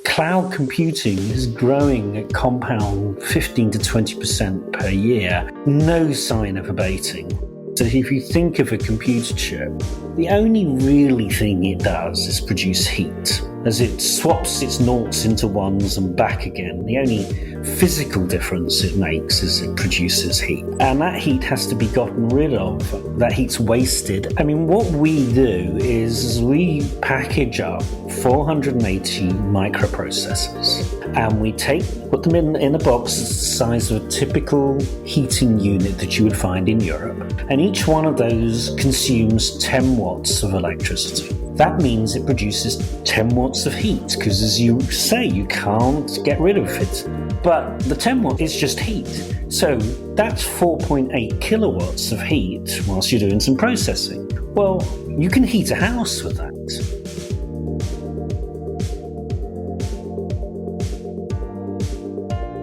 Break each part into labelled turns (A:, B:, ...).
A: Cloud computing is growing at compound 15 to 20% per year. No sign of abating. So if you think of a computer chip, the only really thing it does is produce heat, as it swaps its noughts into ones and back again. The only physical difference it makes is it produces heat. And that heat has to be gotten rid of. That heat's wasted. I mean, what we do is we package up 480 microprocessors and we put them in a box the size of a typical heating unit that you would find in Europe. And each one of those consumes 10 watts of electricity. That means it produces 10 watts of heat, because as you say, you can't get rid of it. But the 10 watt is just heat. So that's 4.8 kilowatts of heat whilst you're doing some processing. Well, you can heat a house with that.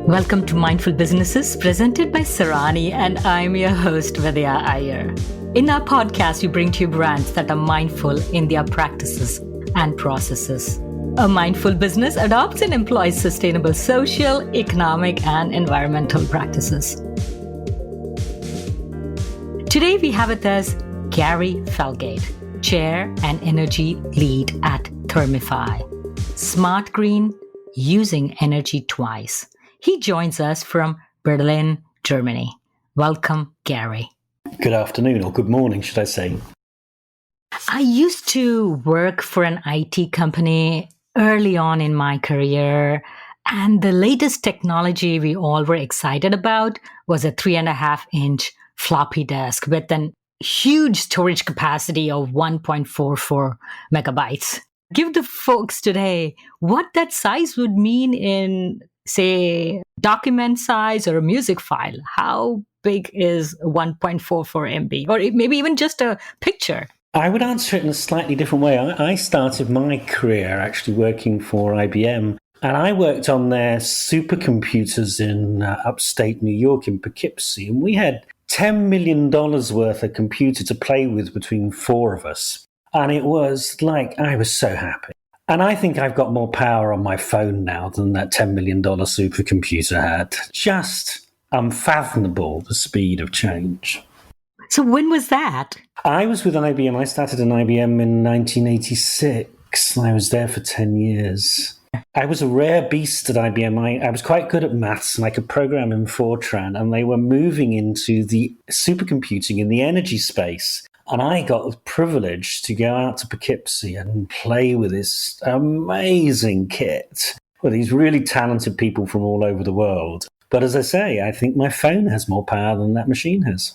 B: Welcome to Mindful Businesses, presented by Sarani, and I'm your host, Vidya Iyer. In our podcast, we bring to you brands that are mindful in their practices and processes. A mindful business adopts and employs sustainable social, economic, and environmental practices. Today, we have with us Garry Felgate, Chair and Energy Lead at Thermify. Smart Green, using energy twice. He joins us from Berlin, Germany. Welcome, Garry.
A: Good afternoon, or good morning, should I say.
B: I used to work for an IT company early on in my career, and the latest technology we all were excited about was a 3.5-inch floppy disk with an huge storage capacity of 1.44 megabytes. Give the folks today what that size would mean in, say, document size or a music file. How big is 1.44 MB, or maybe even just a picture?
A: I would answer it in a slightly different way. I started my career actually working for IBM, and I worked on their supercomputers in upstate New York in Poughkeepsie, and we had $10 million worth of computer to play with between four of us. And it was like, I was so happy. And I think I've got more power on my phone now than that $10 million supercomputer had. Just unfathomable, the speed of change.
B: So when was that?
A: I was with IBM. I started in IBM in 1986. I was there for 10 years. I was a rare beast at IBM. I was quite good at maths and I could program in Fortran, and they were moving into the supercomputing in the energy space. And I got the privilege to go out to Poughkeepsie and play with this amazing kit with these really talented people from all over the world. But as I say, I think my phone has more power than that machine has.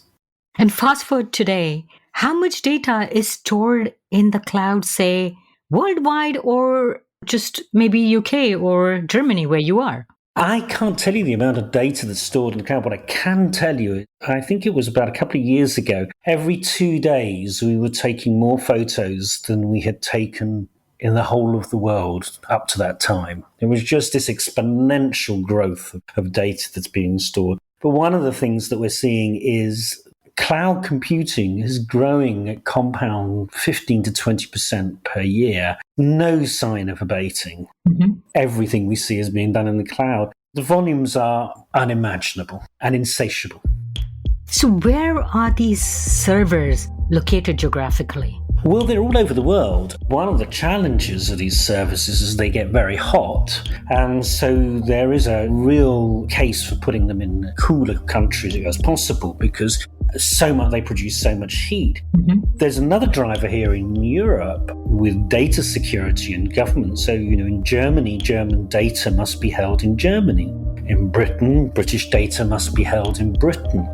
B: And fast forward today, how much data is stored in the cloud, say, worldwide, or just maybe UK or Germany where you are?
A: I can't tell you the amount of data that's stored in the cloud. What I can tell you, I think it was about a couple of years ago, every 2 days we were taking more photos than we had taken in the whole of the world up to that time. It was just this exponential growth of data that's being stored. But one of the things that we're seeing is cloud computing is growing at compound 15 to 20% per year. No sign of abating. Mm-hmm. Everything we see is being done in the cloud. The volumes are unimaginable and insatiable.
B: So where are these servers located geographically?
A: Well, they're all over the world. One of the challenges of these services is they get very hot. And so there is a real case for putting them in cooler countries as possible, because they produce so much heat. Mm-hmm. There's another driver here in Europe with data security and government. So, in Germany, German data must be held in Germany. In Britain, British data must be held in Britain.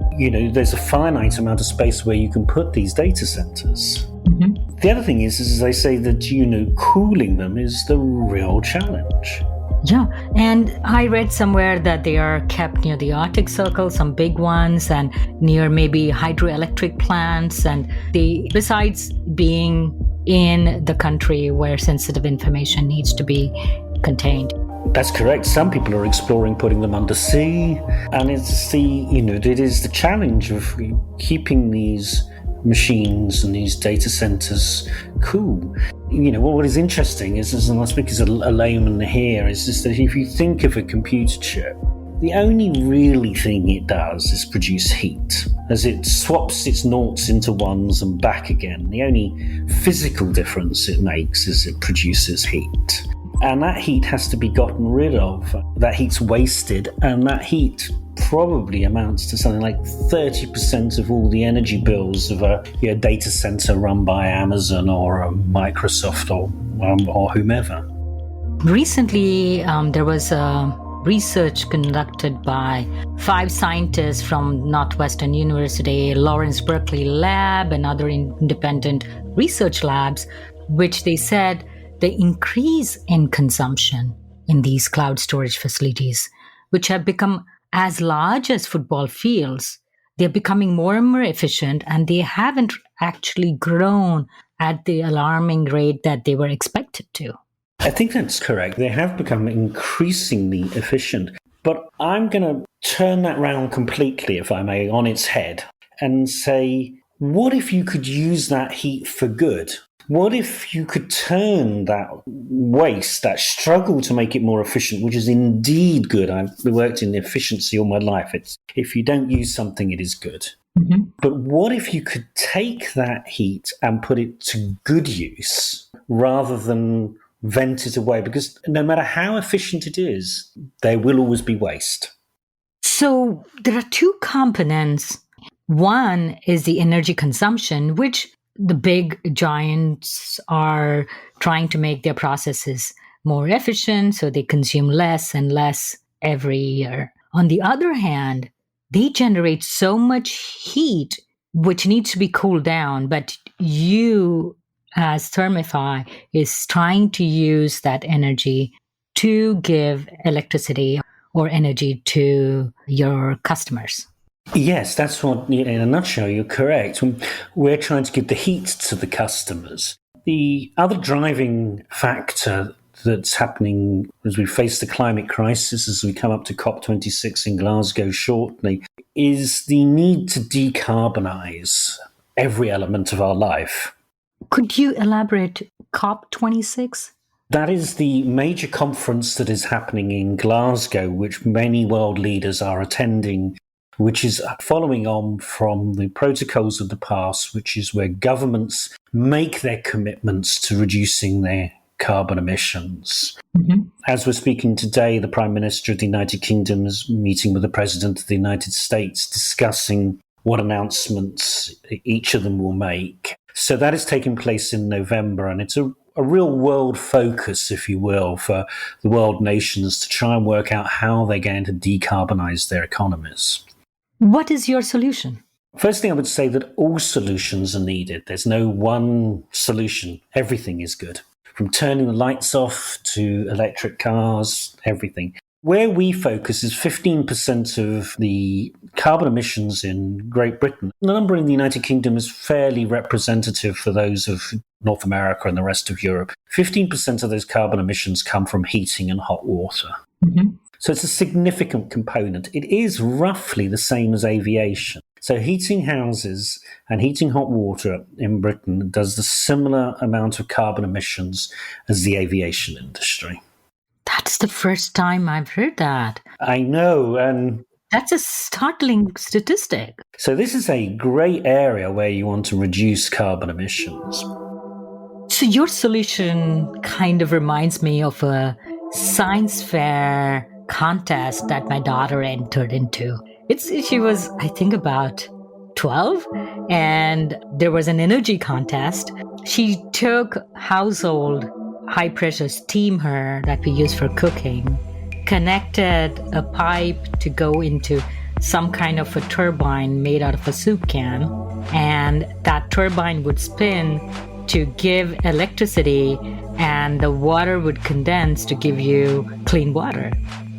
A: There's a finite amount of space where you can put these data centers. Mm-hmm. The other thing is, as they say, that, cooling them is the real challenge.
B: Yeah, and I read somewhere that they are kept near the Arctic Circle, some big ones, and near maybe hydroelectric plants, and besides being in the country where sensitive information needs to be contained.
A: That's correct. Some people are exploring putting them under sea, and it is the challenge of keeping these machines and these data centers cool. What is interesting is, and I speak as a layman here, is just that if you think of a computer chip, the only really thing it does is produce heat, as it swaps its noughts into ones and back again. The only physical difference it makes is it produces heat. And that heat has to be gotten rid of. That heat's wasted, and that heat probably amounts to something like 30% of all the energy bills of a data center run by Amazon or Microsoft or whomever.
B: Recently, there was a research conducted by 5 scientists from Northwestern University, Lawrence Berkeley Lab, and other independent research labs, which they said the increase in consumption in these cloud storage facilities, which have become as large as football fields, they're becoming more and more efficient, and they haven't actually grown at the alarming rate that they were expected to.
A: I think that's correct. They have become increasingly efficient. But I'm going to turn that round completely, if I may, on its head and say, what if you could use that heat for good? What if you could turn that waste, that struggle to make it more efficient, which is indeed good? I've worked in efficiency all my life. It's if you don't use something, it is good. Mm-hmm. But what if you could take that heat and put it to good use rather than vent it away? Because no matter how efficient it is, there will always be waste.
B: So there are 2 components. One is the energy consumption, which the big giants are trying to make their processes more efficient, so they consume less and less every year. On the other hand, they generate so much heat, which needs to be cooled down, but you, as Thermify, is trying to use that energy to give electricity or energy to your customers.
A: Yes, that's what, in a nutshell, you're correct. We're trying to give the heat to the customers. The other driving factor that's happening as we face the climate crisis, as we come up to COP26 in Glasgow shortly, is the need to decarbonize every element of our life.
B: Could you elaborate COP26?
A: That is the major conference that is happening in Glasgow, which many world leaders are attending, which is following on from the protocols of the past, which is where governments make their commitments to reducing their carbon emissions. Mm-hmm. As we're speaking today, the Prime Minister of the United Kingdom is meeting with the President of the United States, discussing what announcements each of them will make. So that is taking place in November, and it's a real world focus, if you will, for the world nations to try and work out how they're going to decarbonize their economies.
B: What is your solution?
A: Firstly, I would say that all solutions are needed. There's no one solution. Everything is good. From turning the lights off to electric cars, everything. Where we focus is 15% of the carbon emissions in Great Britain. The number in the United Kingdom is fairly representative for those of North America and the rest of Europe. 15% of those carbon emissions come from heating and hot water. Mm-hmm. So it's a significant component. It is roughly the same as aviation. So heating houses and heating hot water in Britain does the similar amount of carbon emissions as the aviation industry.
B: That's the first time I've heard that.
A: I know, and
B: that's a startling statistic.
A: So this is a great area where you want to reduce carbon emissions.
B: So your solution kind of reminds me of a science fair contest that my daughter entered into. She was, I think, about 12, and there was an energy contest. She took household high-pressure steamer that we use for cooking, connected a pipe to go into some kind of a turbine made out of a soup can, and that turbine would spin to give electricity, and the water would condense to give you clean water.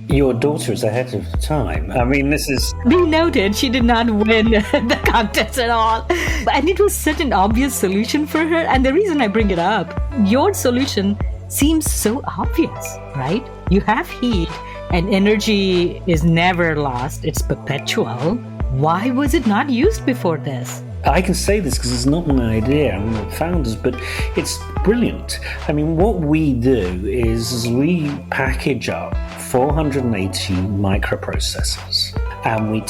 A: Your daughter is ahead of the time. I mean, this is...
B: Be noted, she did not win the contest at all. And it was such an obvious solution for her. And the reason I bring it up, your solution seems so obvious, right? You have heat and energy is never lost. It's perpetual. Why was it not used before this?
A: I can say this because it's not my idea, I'm the founders, but it's brilliant. I mean, what we do is we package up 480 microprocessors and we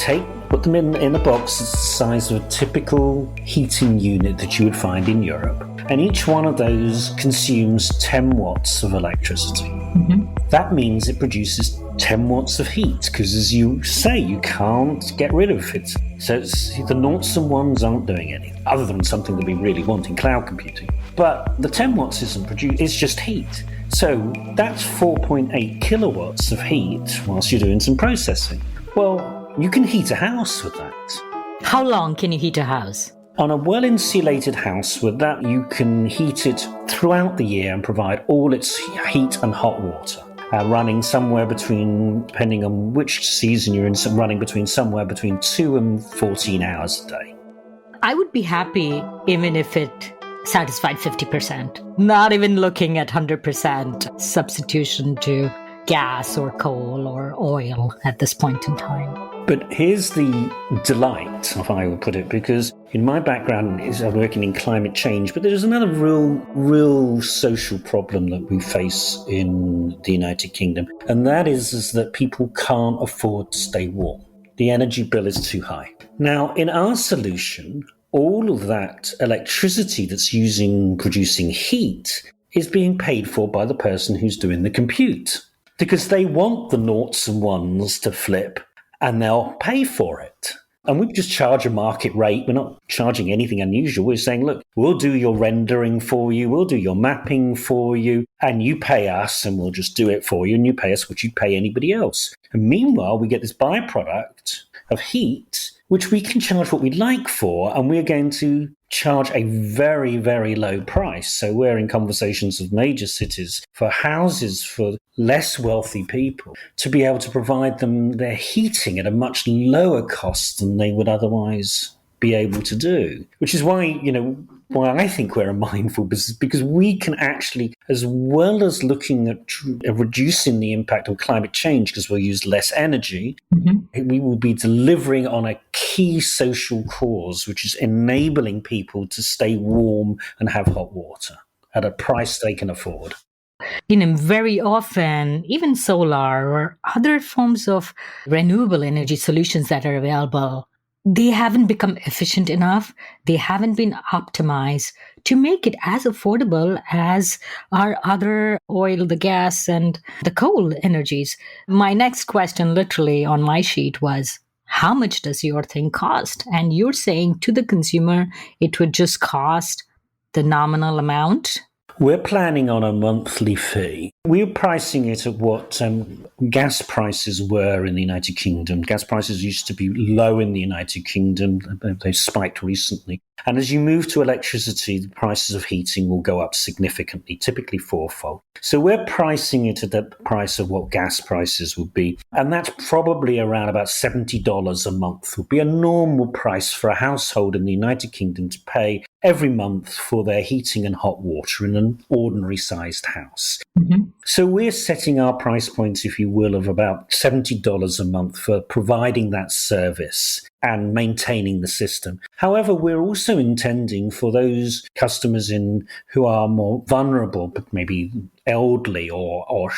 A: put them in a box that's the size of a typical heating unit that you would find in Europe. And each one of those consumes 10 watts of electricity. Mm-hmm. That means it produces 10 watts of heat, because as you say, you can't get rid of it. So the noughts and ones aren't doing anything, other than something that we really want in cloud computing. But the 10 watts isn't produced, it's just heat. So that's 4.8 kilowatts of heat whilst you're doing some processing. Well, you can heat a house with that.
B: How long can you heat a house?
A: On a well-insulated house with that, you can heat it throughout the year and provide all its heat and hot water. Running somewhere between, depending on which season you're in, running between somewhere between 2 and 14 hours a day.
B: I would be happy even if it satisfied 50%, not even looking at 100% substitution to gas or coal or oil at this point in time.
A: But here's the delight, if I would put it, because in my background is I'm working in climate change, but there's another real social problem that we face in the United Kingdom, and that is that people can't afford to stay warm. The energy bill is too high. Now, in our solution, all of that electricity that's producing heat is being paid for by the person who's doing the compute, because they want the noughts and ones to flip, and they'll pay for it. And we just charge a market rate. We're not charging anything unusual. We're saying, look, we'll do your rendering for you. We'll do your mapping for you. And you pay us and we'll just do it for you. And you pay us what you'd pay anybody else. And meanwhile, we get this byproduct of heat, which we can charge what we'd like for. And we're going to charge a very, very low price. So we're in conversations with major cities for houses for less wealthy people to be able to provide them their heating at a much lower cost than they would otherwise be able to do. Which is why, why I think we're a mindful business, because we can actually, as well as looking at reducing the impact of climate change, because we'll use less energy, we will be delivering on a key social cause, which is enabling people to stay warm and have hot water at a price they can afford.
B: Very often, even solar or other forms of renewable energy solutions that are available, they haven't become efficient enough. They haven't been optimized to make it as affordable as our other oil, the gas, and the coal energies. My next question, literally on my sheet, was, how much does your thing cost? And you're saying to the consumer, it would just cost the nominal amount?
A: We're planning on a monthly fee. We're pricing it at what gas prices were in the United Kingdom. Gas prices used to be low in the United Kingdom. They've spiked recently. And as you move to electricity, the prices of heating will go up significantly, typically fourfold. So we're pricing it at the price of what gas prices would be. And that's probably around about $70 a month would be a normal price for a household in the United Kingdom to pay every month for their heating and hot water in an ordinary sized house. Mm-hmm. So we're setting our price points, if you will, of about $70 a month for providing that service and maintaining the system. However, we're also intending for those customers who are more vulnerable, but maybe elderly or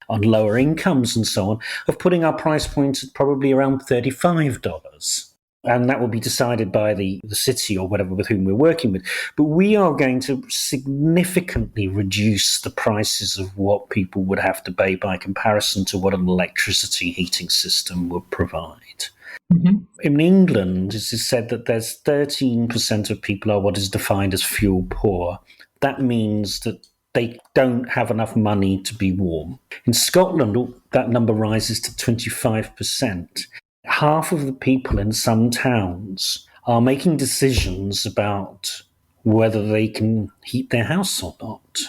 A: on lower incomes and so on, of putting our price points at probably around $35. And that will be decided by the city or whatever with whom we're working with. But we are going to significantly reduce the prices of what people would have to pay by comparison to what an electricity heating system would provide. Mm-hmm. In England, it is said that there's 13% of people are what is defined as fuel poor. That means that they don't have enough money to be warm. In Scotland, that number rises to 25%. Half of the people in some towns are making decisions about whether they can heat their house or not.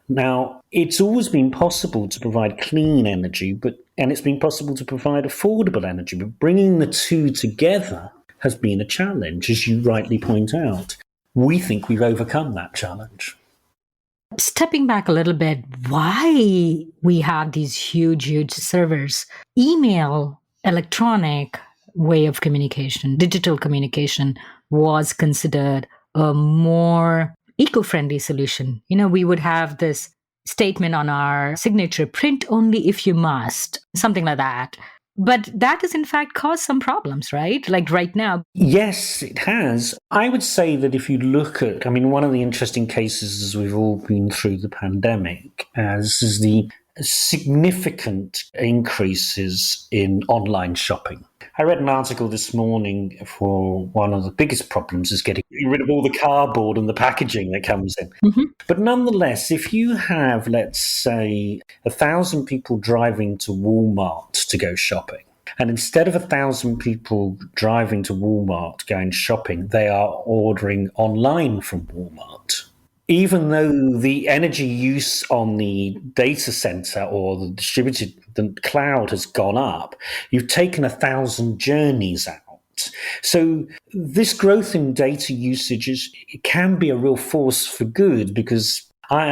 A: Now, it's always been possible to provide clean energy, and it's been possible to provide affordable energy, but bringing the two together has been a challenge, as you rightly point out. We think we've overcome that challenge.
B: Stepping back a little bit, why we have these huge servers? Email, electronic way of communication, digital communication, was considered a more eco-friendly solution. We would have this statement on our signature, print only if you must, something like that. But that has in fact caused some problems, right? Like right now.
A: Yes, it has. I would say that if you look at, one of the interesting cases as we've all been through the pandemic, as is the significant increases in online shopping. I read an article this morning for one of the biggest problems is getting rid of all the cardboard and the packaging that comes in.
B: Mm-hmm.
A: But nonetheless, if you have, let's say, 1,000 people driving to Walmart to go shopping, and instead of 1,000 people driving to Walmart going shopping, they are ordering online from Walmart. Even though the energy use on the data center or the cloud has gone up, you've taken 1,000 journeys out. So this growth in data usage it can be a real force for good, because I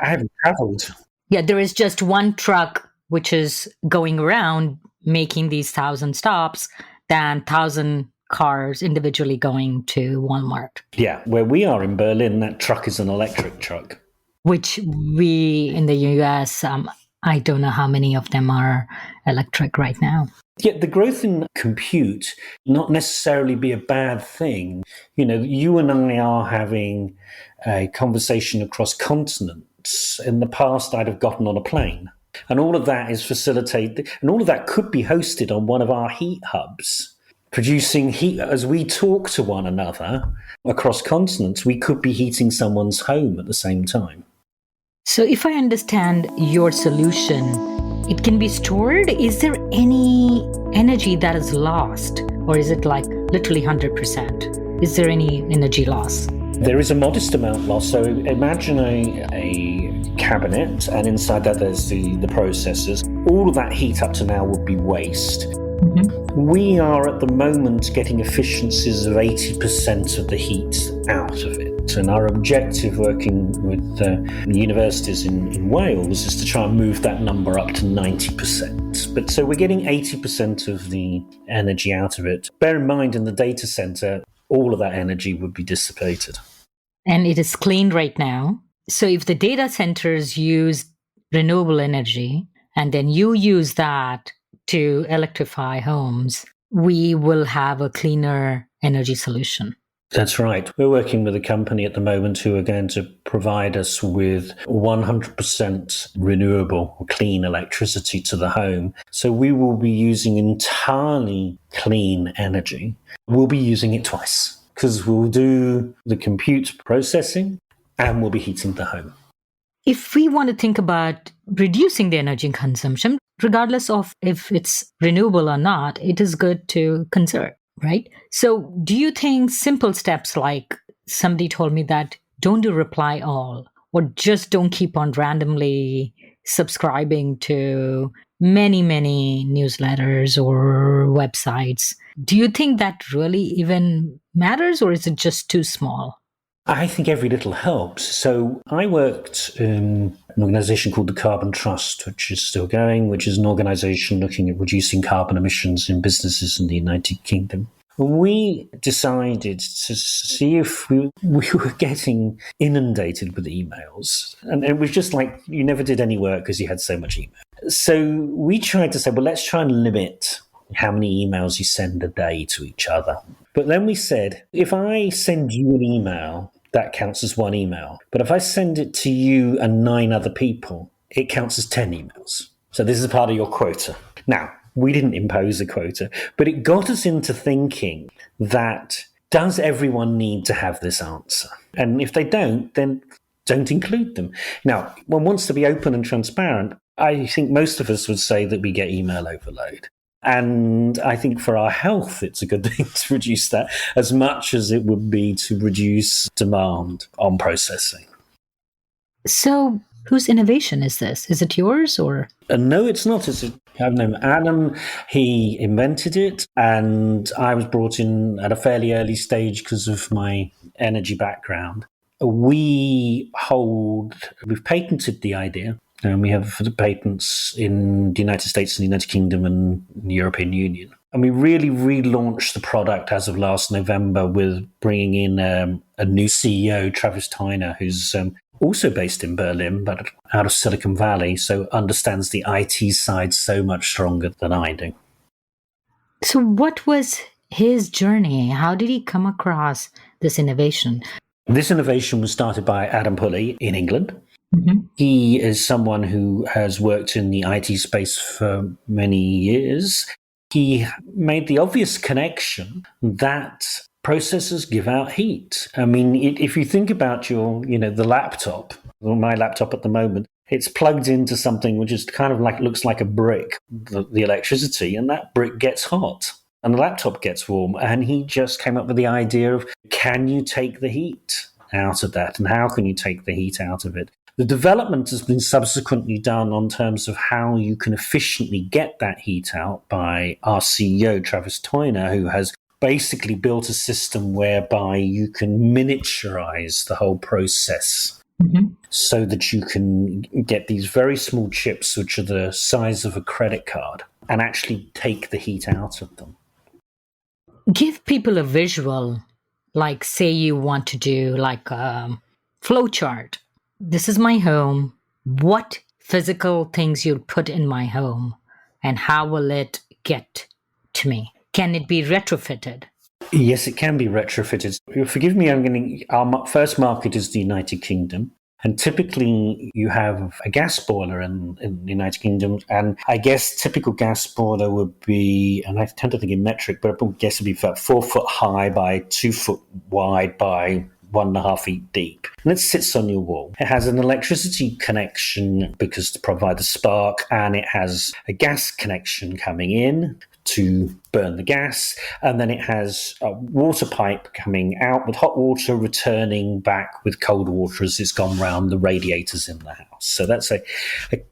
A: haven't traveled.
B: Yeah, there is just one truck which is going around making these 1,000 stops than 1,000 cars individually going to Walmart.
A: Yeah, where we are in Berlin, that truck is an electric truck.
B: Which we in the US, I don't know how many of them are electric right now.
A: Yeah, the growth in compute not necessarily be a bad thing. You and I are having a conversation across continents. In the past, I'd have gotten on a plane. And all of that is facilitated, and all of that could be hosted on one of our heat hubs, producing heat as we talk to one another across continents. We could be heating someone's home at the same time.
B: So if I understand your solution, it can be stored. Is there any energy that is lost, or is it like literally 100%? Is there any energy loss?
A: There is a modest amount lost. So imagine a cabinet, and inside that there's the processors. All of that heat up to now would be waste. Mm-hmm. We are at the moment getting efficiencies of 80% of the heat out of it. And our objective working with universities in Wales is to try and move that number up to 90%. But so we're getting 80% of the energy out of it. Bear in mind, in the data center, all of that energy would be dissipated.
B: And it is clean right now. So if the data centers use renewable energy, and then you use that to electrify homes, we will have a cleaner energy solution.
A: That's right. We're working with a company at the moment who are going to provide us with 100% renewable or clean electricity to the home. So we will be using entirely clean energy. We'll be using it twice, because we'll do the compute processing and we'll be heating the home.
B: If we want to think about reducing the energy consumption, regardless of if it's renewable or not, it is good to conserve, right? So do you think simple steps like somebody told me that don't do reply all, or just don't keep on randomly subscribing to many newsletters or websites, do you think that really even matters, or is it just too small?
A: I think every little helps. So I worked in an organisation called the Carbon Trust, which is still going, which is an organisation looking at reducing carbon emissions in businesses in the United Kingdom. We decided to see if we were getting inundated with emails. And it was just like you never did any work because you had so much email. So we tried to say, well, let's try and limit how many emails you send a day to each other. But then we said, if I send you an email, that counts as one email. But if I send it to you and 9 other people, it counts as 10 emails. So this is part of your quota. Now, we didn't impose a quota, but it got us into thinking that does everyone need to have this answer? And if they don't, then don't include them. Now, one wants to be open and transparent. I think most of us would say that we get email overload. And I think for our health, it's a good thing to reduce that as much as it would be to reduce demand on processing.
B: So whose innovation is this? Is it yours or?
A: No, it's not. I've known Adam. He invented it, and I was brought in at a fairly early stage because of my energy background. We've patented the idea. And we have the patents in the United States and the United Kingdom and the European Union. And we really relaunched the product as of last November with bringing in a new CEO, Travis Tyner, who's also based in Berlin, but out of Silicon Valley, so understands the IT side so much stronger than I do.
B: So what was his journey? How did he come across this innovation?
A: This innovation was started by Adam Pulley in England.
B: Mm-hmm.
A: He is someone who has worked in the IT space for many years. He made the obvious connection that processors give out heat. I mean, if you think about the laptop, or my laptop at the moment, it's plugged into something which is kind of looks like a brick, the electricity, and that brick gets hot and the laptop gets warm. And he just came up with the idea of, can you take the heat out of that? And how can you take the heat out of it? The development has been subsequently done on terms of how you can efficiently get that heat out by our CEO, Travis Tyner, who has basically built a system whereby you can miniaturize the whole process so that you can get these very small chips, which are the size of a credit card, and actually take the heat out of them.
B: Give people a visual, like say you want to do like a flow chart. This is my home. What physical things you'll put in my home and how will it get to me? Can it be retrofitted?
A: Yes, it can be retrofitted. Forgive me, our first market is the United Kingdom. And typically you have a gas boiler in the United Kingdom. And I guess typical gas boiler would be, and I tend to think in metric, but I guess it'd be about 4 foot high by 2 foot wide by 1.5 feet deep. And it sits on your wall. It has an electricity connection because to provide the spark, and it has a gas connection coming in to burn the gas. And then it has a water pipe coming out with hot water, returning back with cold water as it's gone round the radiators in the house. So that's a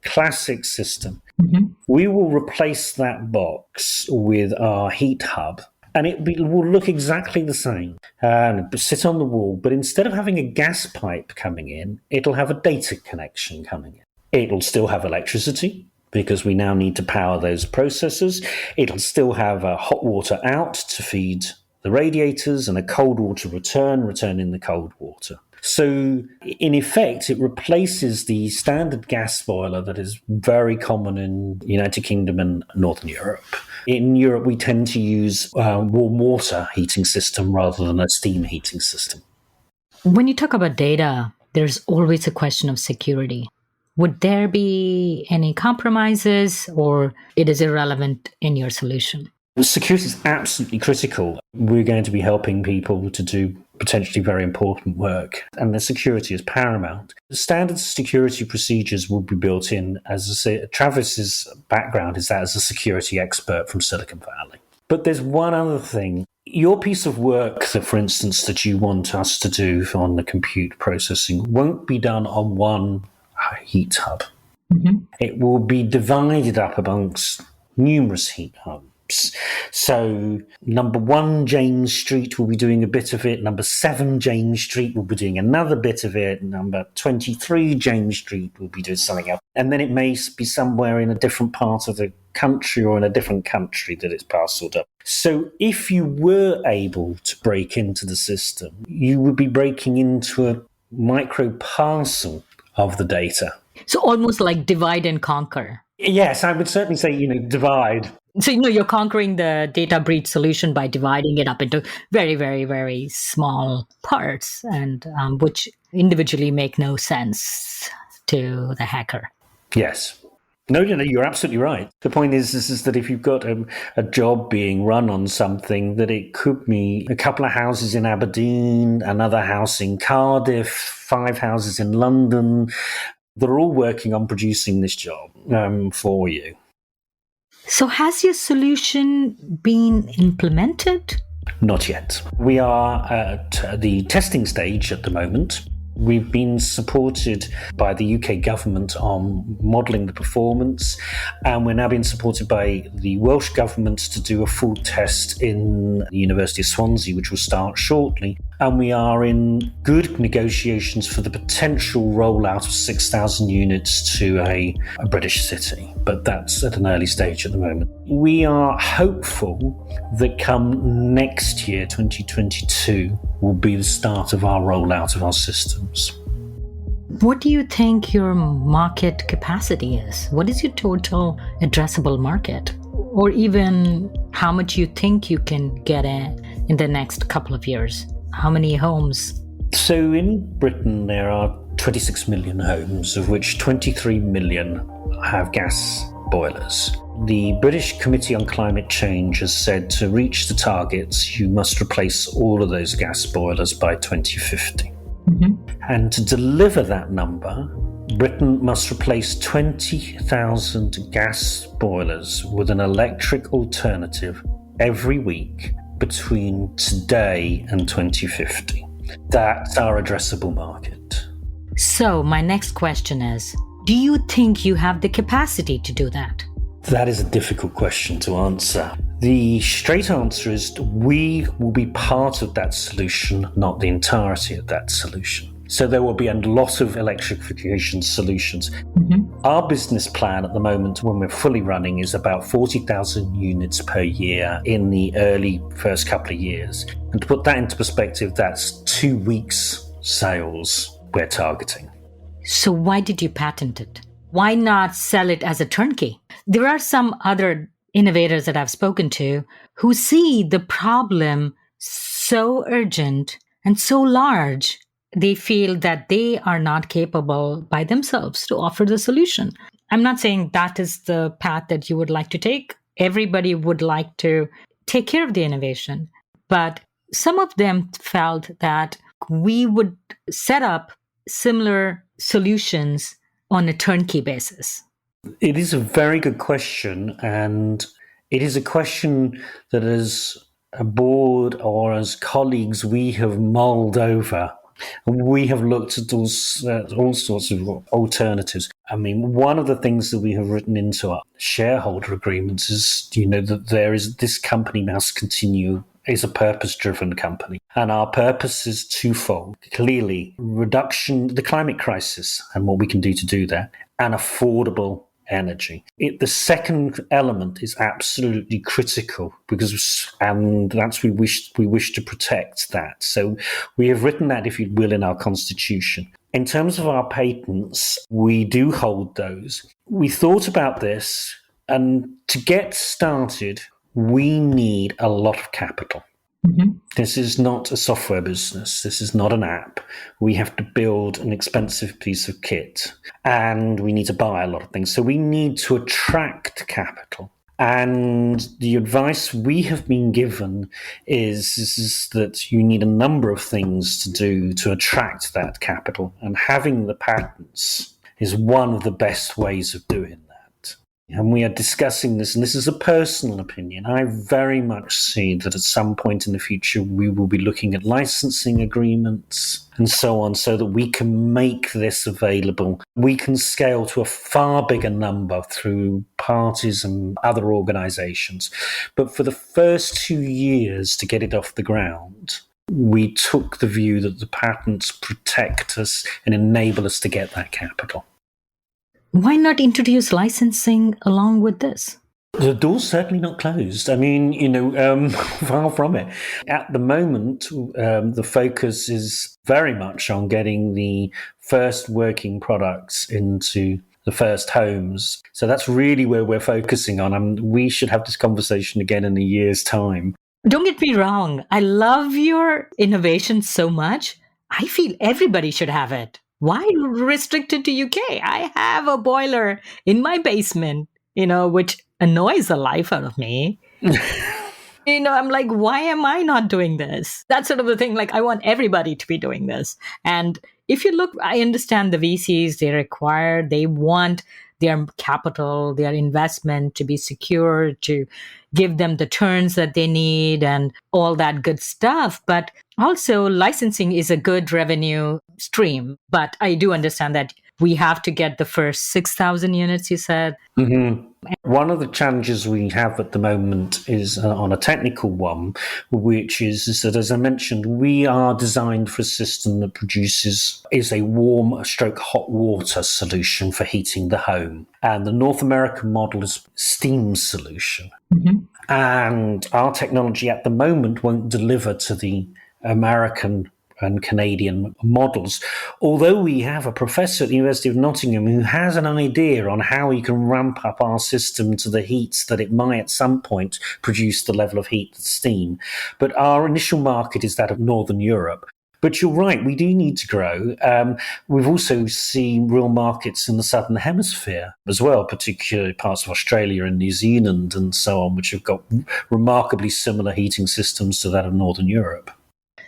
A: classic system. Mm-hmm. We will replace that box with our heat hub. And it will look exactly the same and sit on the wall. But instead of having a gas pipe coming in, it'll have a data connection coming in. It'll still have electricity because we now need to power those processors. It'll still have a hot water out to feed the radiators and a cold water returning the cold water. So in effect, it replaces the standard gas boiler that is very common in the United Kingdom and Northern Europe. In Europe, we tend to use a warm water heating system rather than a steam heating system.
B: When you talk about data, there's always a question of security. Would there be any compromises, or it is irrelevant in your solution?
A: Security is absolutely critical. We're going to be helping people to do potentially very important work, and the security is paramount. The standard security procedures will be built in. As I say, Travis's background is as a security expert from Silicon Valley. But there's one other thing. Your piece of work, for instance, that you want us to do on the compute processing won't be done on one heat hub. Mm-hmm. It will be divided up amongst numerous heat hubs. So number 1 James Street will be doing a bit of it. Number 7 James Street will be doing another bit of it. Number 23 James Street will be doing something else. And then it may be somewhere in a different part of the country or in a different country that it's parceled up. So if you were able to break into the system, you would be breaking into a micro parcel of the data.
B: So almost like divide and conquer.
A: Yes, I would certainly say, divide.
B: So, you're conquering the data breach solution by dividing it up into very, very, very small parts, and which individually make no sense to the hacker.
A: Yes. No, you're absolutely right. The point is that if you've got a job being run on something, that it could be a couple of houses in Aberdeen, another house in Cardiff, 5 houses in London, they're all working on producing this job for you.
B: So has your solution been implemented?
A: Not yet. We are at the testing stage at the moment. We've been supported by the UK government on modelling the performance, and we're now being supported by the Welsh government to do a full test in the University of Swansea, which will start shortly. and we are in good negotiations for the potential rollout of 6,000 units to a British city, but that's at an early stage at the moment. We are hopeful that come next year, 2022, will be the start of our rollout of our systems.
B: What do you think your market capacity is? What is your total addressable market? Or even how much you think you can get in the next couple of years? How many homes?
A: So in Britain, there are 26 million homes, of which 23 million have gas boilers. The British Committee on Climate Change has said to reach the targets, you must replace all of those gas boilers by 2050. And to deliver that number, Britain must replace 20,000 gas boilers with an electric alternative every week between today and 2050. That's our addressable market.
B: So my next question is, do you think you have the capacity to do that?
A: That is a difficult question to answer. The straight answer is we will be part of that solution, not the entirety of that solution. So there will be a lot of electrification solutions. Our business plan at the moment, when we're fully running, is about 40,000 units per year in the early first couple of years. And to put that into perspective, that's 2 weeks sales we're targeting.
B: So why did you patent it? Why not sell it as a turnkey? There are some other innovators that I've spoken to who see the problem so urgent and so large, they feel that they are not capable by themselves to offer the solution. I'm not saying that is the path that you would like to take. Everybody would like to take care of the innovation. But some of them felt that we would set up similar solutions on a turnkey basis.
A: It is a very good question, and it is a question that as a board or as colleagues we have mulled over. We have looked at all sorts of alternatives. I mean, one of the things that we have written into our shareholder agreements is, that this company must continue is a purpose-driven company. And our purpose is twofold. Clearly, reduction, the climate crisis and what we can do to do that, and affordable energy. The second element is absolutely critical we wish to protect that. So we have written that, if you will, in our constitution. In terms of our patents, we do hold those. We thought about this, and to get started, we need a lot of capital. This is not a software business. This is not an app. We have to build an expensive piece of kit, and we need to buy a lot of things. So we need to attract capital. And the advice we have been given is that you need a number of things to do to attract that capital. And having the patents is one of the best ways of doing that. And we are discussing this, and this is a personal opinion. I very much see that at some point in the future, we will be looking at licensing agreements and so on, so that we can make this available. We can scale to a far bigger number through parties and other organizations. But for the first 2 years to get it off the ground, we took the view that the patents protect us and enable us to get that capital.
B: Why not introduce licensing along with this?
A: The door's certainly not closed. I mean, far from it. At the moment, the focus is very much on getting the first working products into the first homes. So that's really where we're focusing on. And we should have this conversation again in a year's time.
B: Don't get me wrong. I love your innovation so much. I feel everybody should have it. Why restrict it to UK? I have a boiler in my basement, which annoys the life out of me. I'm like, why am I not doing this? That's sort of the thing. Like, I want everybody to be doing this. And if you look, I understand the VCs, they want their capital, their investment to be secure, to give them the turns that they need and all that good stuff. But also licensing is a good revenue stream. But I do understand that we have to get the first 6,000 units, you said.
A: Mm-hmm. One of the challenges we have at the moment is on a technical one, which is that, as I mentioned, we are designed for a system that is a warm stroke hot water solution for heating the home. And the North American model is steam solution.
B: Mm-hmm.
A: And our technology at the moment won't deliver to the American and Canadian models. Although we have a professor at the University of Nottingham who has an idea on how he can ramp up our system to the heats that it might at some point produce the level of heat that steam. But our initial market is that of Northern Europe. But you're right, we do need to grow. We've also seen real markets in the Southern Hemisphere as well, particularly parts of Australia and New Zealand and so on, which have got remarkably similar heating systems to that of Northern Europe.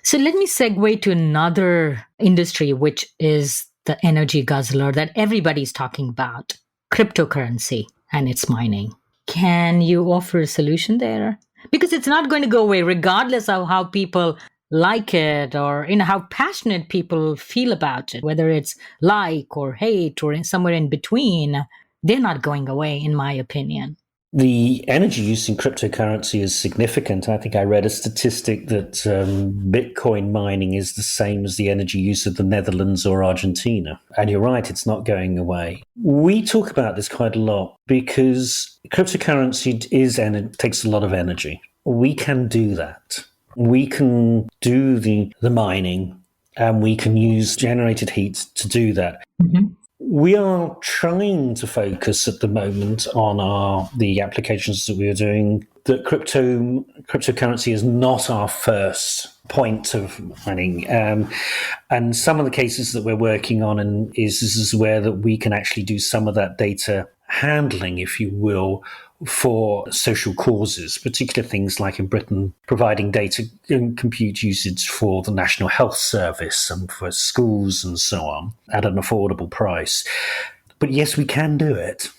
B: So let me segue to another industry, which is the energy guzzler that everybody's talking about, cryptocurrency and its mining. Can you offer a solution there? Because it's not going to go away regardless of how people like it or how passionate people feel about it, whether it's like or hate or somewhere in between. They're not going away, in my opinion.
A: The energy use in cryptocurrency is significant. I think I read a statistic that Bitcoin mining is the same as the energy use of the Netherlands or Argentina. And you're right, it's not going away. We talk about this quite a lot because cryptocurrency takes a lot of energy. We can do that. We can do the mining and we can use generated heat to do that.
B: Mm-hmm.
A: We are trying to focus at the moment on the applications that we are doing. That cryptocurrency is not our first point of mining, and some of the cases that we're working on is where that we can actually do some of that data handling, if you will, for social causes, particular things like in Britain, providing data and compute usage for the National Health Service and for schools and so on at an affordable price. But yes, we can do it.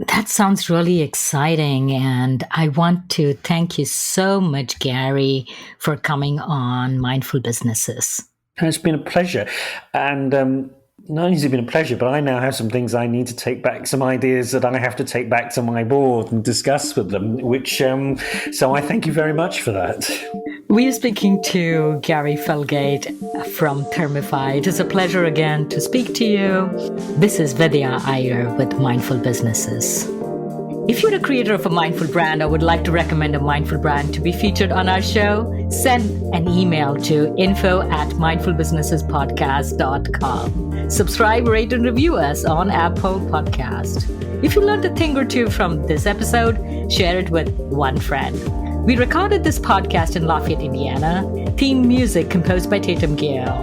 B: That sounds really exciting. And I want to thank you so much, Garry, for coming on Mindful Businesses.
A: It's been a pleasure. And not only has it been a pleasure, but I now have some things I need to take back, some ideas that I have to take back to my board and discuss with them, so I thank you very much for that.
B: We are speaking to Garry Felgate from Thermify. It is a pleasure again to speak to you. This is Vidya Iyer with Mindful Businesses. If you're a creator of a mindful brand or would like to recommend a mindful brand to be featured on our show, send an email to info@mindfulbusinessespodcast.com. Subscribe, rate, and review us on Apple Podcast. If you learned a thing or two from this episode, share it with one friend. We recorded this podcast in Lafayette, Indiana. Theme music composed by Tatum Gale.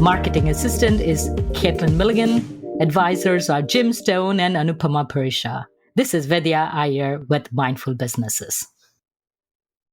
B: Marketing assistant is Caitlin Milligan. Advisors are Jim Stone and Anupama Purisha. This is Vidya Iyer with Mindful Businesses.